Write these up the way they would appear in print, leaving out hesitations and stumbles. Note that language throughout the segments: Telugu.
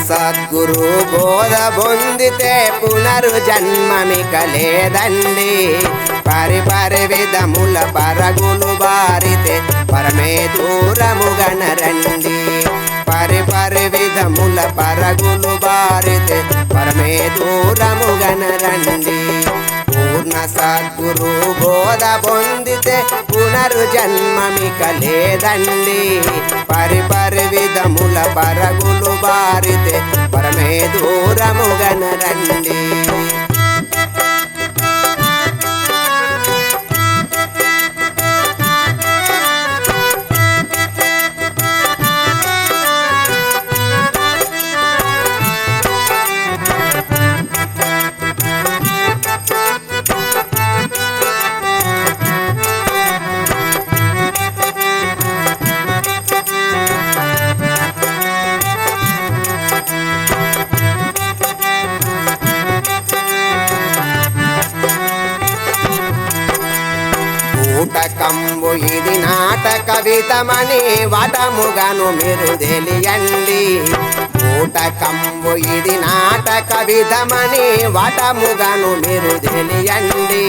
సద్గురు బోధ పొందితే పునర్జన్మమిక లేదండి. పరిపరి విధముల పరగులు బారితే పరమే దూరముగనరండి. పరిపరి విధముల పరగులు బారితే పరమే దూరముగనరండి. పూర్ణ సద్గురు బోధ పొందితే పునర్జన్మమిక లేదండి. పరిపరి విధముల పరగులు బారితే పరమే దూరముగనరండి. ఊటకంబు ఇది నాటక విధమని వటముగను మీరు తెలియండి. ఊటకంబు ఇది నాటక విధమని వటముగను మీరు తెలియండి.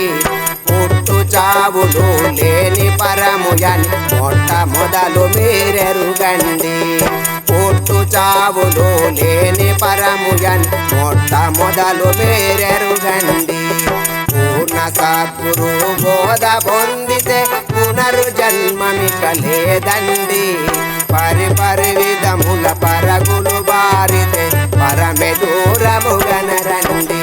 పుట్టు చావులు లేని పరముయని మొట్టమొదలు మీరెరుగండి. పుట్టు చావులు లేని పరముయని మొట్టమొదలు మీరెరుగండి. పూర్ణ సద్గురు బోధ పొందితే పునర్జన్మమిక లేదండి. పరిపరి విధముల పరగులు బారితే పరమే దూరముగనరండి.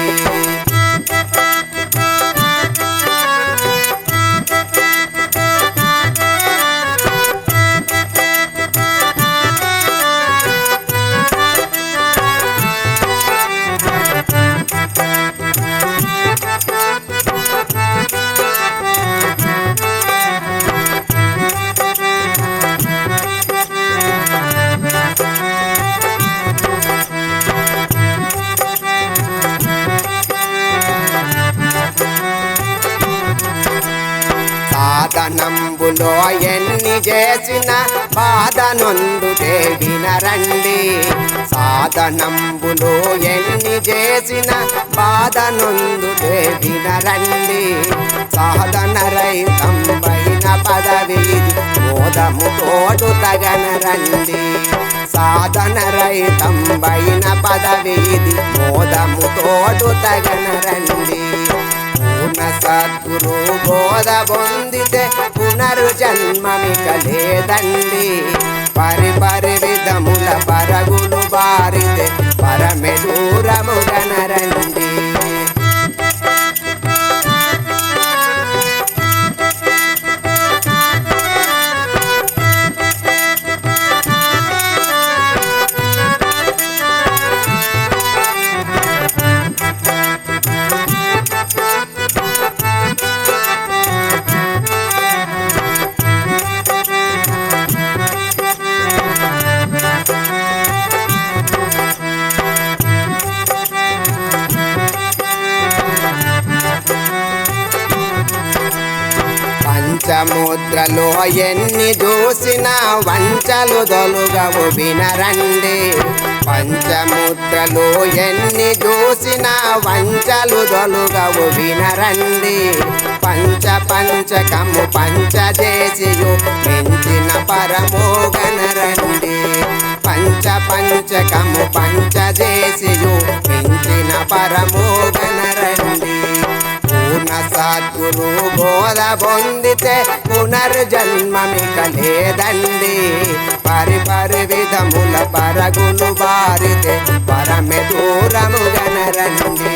సాధనంబులో ఎన్ని చేసిన బాధ నొందుటే వినరండి. సాధనంబులో ఎన్ని చేసిన బాధ నొందుటే వినరండి. సాధన రహితంబైన పదవి మోదము తోడు తగనరండి. సాధన రహితంబైన పదవి మోదము తోడు తగనరండి. పూర్ణ సద్గురు బోధ పొందితే పునర్జన్మమిక లేదండి. పరిపరి విధముల పరగులు బారితే పరమే దూరముగనరండి. పంచముద్రలో ఎన్ని చూసిన వంచలు దొలుగవు వినరండి. పంచముద్రలో ఎన్ని చూసిన వంచలు దొలుగవు వినరండి. పంచకము పంచదేశియు మించిన పరమోగనరండి. పంచకము పంచదేశియు మించిన పరమోగనరండి. పూర్ణ సద్గురు బోధ పొందితే పునర్జన్మమిక లేదండి. పరిపరి విధముల పరగులు బారితే పరమే దూరముగనరండి.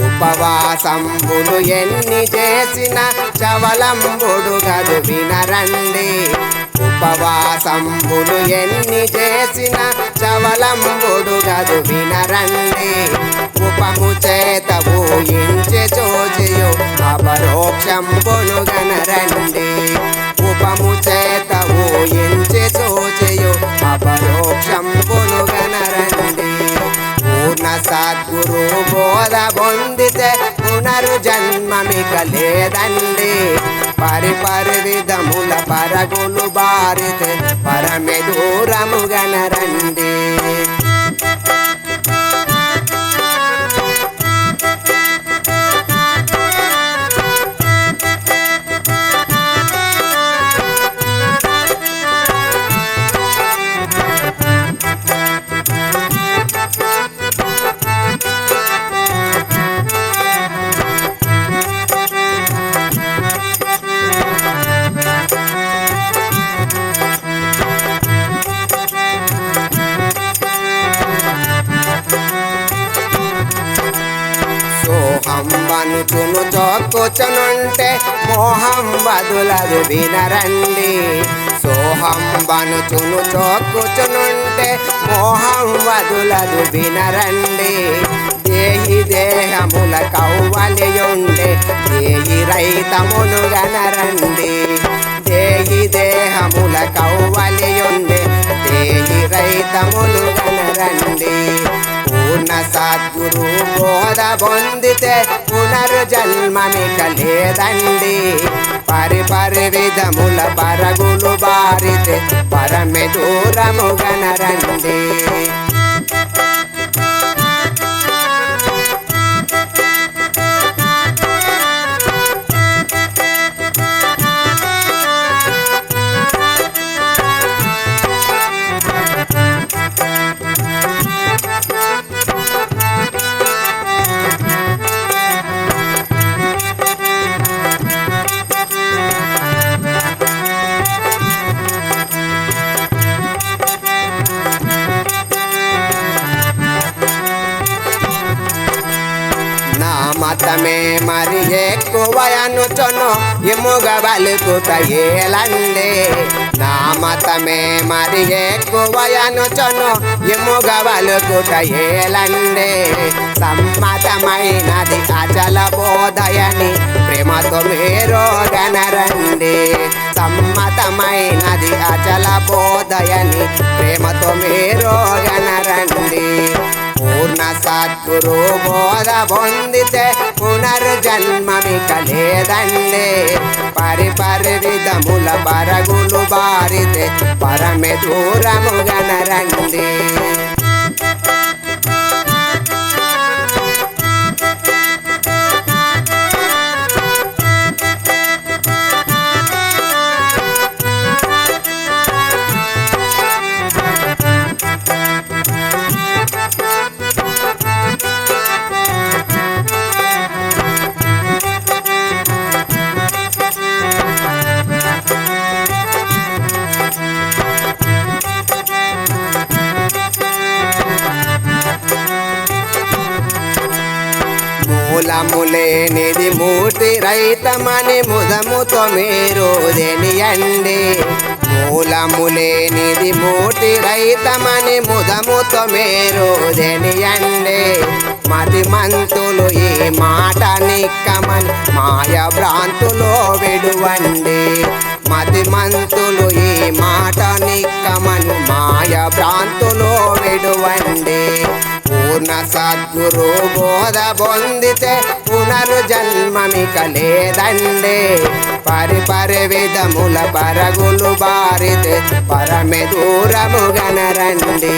ఉపవాసంబులు ఎన్ని చేసిన చవలంబుడు గదు వినరండి. ఉపవాసంబులు ఎన్ని చేసిన చవలంబుడు గదు వినరండి ఉపము చేత ఊహించి చూచియు అపరోక్షంబులు గనరండి ఉపము చేత ఊహించి చూచియు అపరోక్షంబులు గనరండి పూర్ణ సద్గురు బోధ పొందితే పునర్జన్మమిక లేదండి పరిపరి విధముల పరగులు బారితే పరమె దూరము గనరండి సోహంబనుచును చొక్కుచునుంటే మోహం వదులదు వినరండి సోహంబనుచును చొక్కుచునుంటే మోహం వదులదు వినరండి దేహి దేహముల కవ్వలియుండే దేహి రైతమును గనరండి దేహి దేహముల కవ్వలియుండే దేహి రైతమును గనరండి పూర్ణ సద్గురు బోధ పొందితే పునర్జన్మమిక లేదండి పరిపరి విధముల పరగులు బారితే పరమె దూరము గనరండి మతమే మరి ఎక్కువయనుచును ఎముగ బలుకుత ఏలండి నా మతమే మరి ఎక్కువయనుచును ఎముగ బలుకుత ఏలండి సమ్మతమైనది అచల బోధయని ప్రేమతో మీరు గనరండి సమ్మతమైనది అచల బోధయని ప్రేమతో మీరు గనరండి పూర్ణ సద్గురు బోధ పొందితే పునర్జన్మమిక లేదండి పరిపరి విధముల పరగులు బారితే పరమె దూరము గనరండి మూలములేనిది మూర్తి రైతమని ముదముతో మీరు దెనియండి మూలములేనిది మూర్తి రైతమని ముదముతో మీరు దెనియండి మతి మంతులు ఈ మాట నిక్కమని మాయ భ్రాంతులో విడువండి మతి మంతులు ఈ మాట నిక్కమని మాయ భ్రాంతులో విడువండి పూర్ణ సద్గురు బోధ పొందితే పునర్జన్మమిక లేదండి పరిపరి విధముల పరగులు బారితే పరమె దూరము గనరండి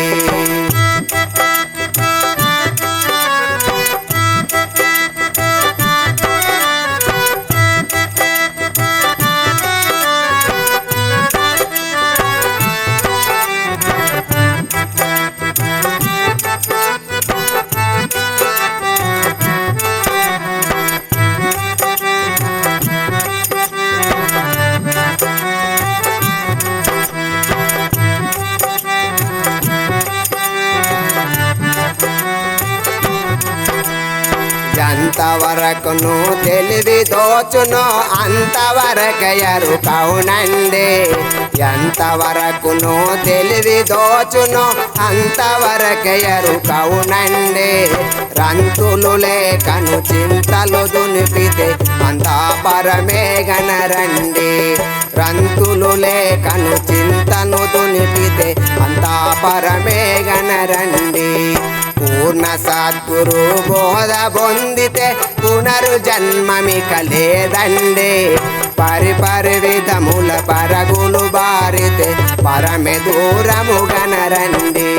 ఎంతవరకును తెలివి దోచునో అంతవరకు ఎరుకవునండి ఎంతవరకును తెలివి దోచునో అంతవరకు ఎరుకవునండి రంతులు లేకను చింతలు దునిపితే అంతా పరమే గనరండి రంతులు లేకను చింతను దునిపితే అంతా పరమే గనరండి పూర్ణ సద్గురు బోధ పొందితే పునర్జన్మమిక లేదండి పరిపరి విధముల పరగులు బారితే పరమే దూరము గనరండి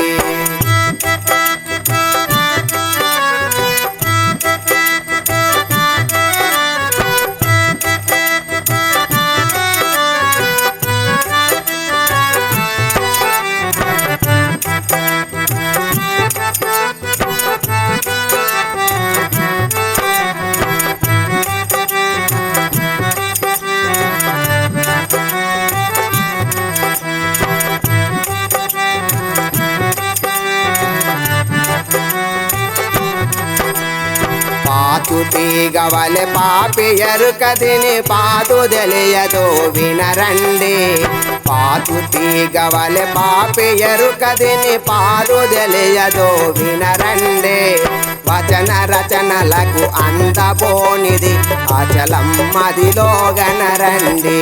పాతుతీగవలె పాపి ఎరుకదిని పాతు తెలియదు వినరండి పాతుతీగవలె పాపి ఎరుకదిని పాతు తెలియదు వినరండి వచన రచనలకు అందపోనిది అచలం మదిలో గనరండి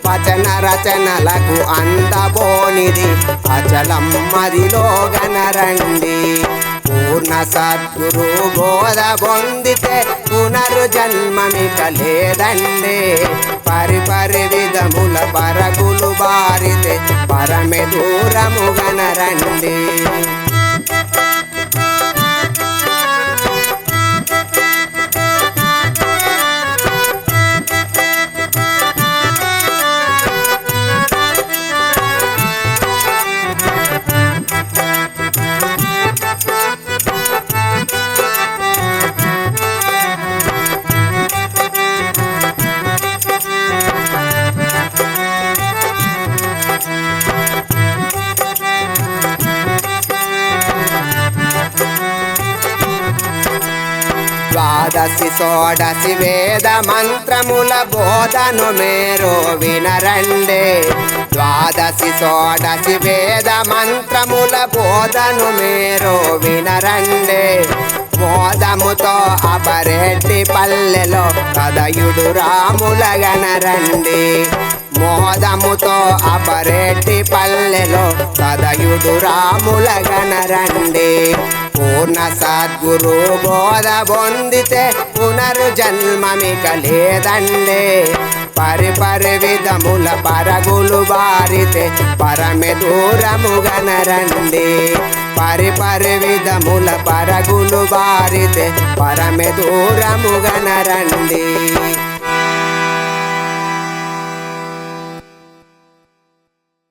వచన రచనలకు అందపోనిది అచలం మదిలో గనరండి పూర్ణ సద్గురు బోధ పొందితే పునర్జన్మమిక లేదండి పరిపరి విధముల పరగులు బారితే పరమే దూరము గనరండి ద్వాదశి షోడశి వేద మంత్రముల బోధను మీరు వినరండి ద్వాదశి షోడశి వేద మంత్రముల బోధను మీరు వినరండి మోదముతో అపరెడ్డి పల్లెలో కదయుడు రాముల గనరండి మోదముతో అపరెడ్డి పల్లెలో కదయుడు రాముల గనరండి పూర్ణ సద్గురు బోధ పొందితే పునర్జన్మమిక లేదండి పరిపరి విధముల పరగులు బారితే పరమే దూరము గనరండి పరిపరి విధముల పరగులు బారితే పరమే దూరము గనరండి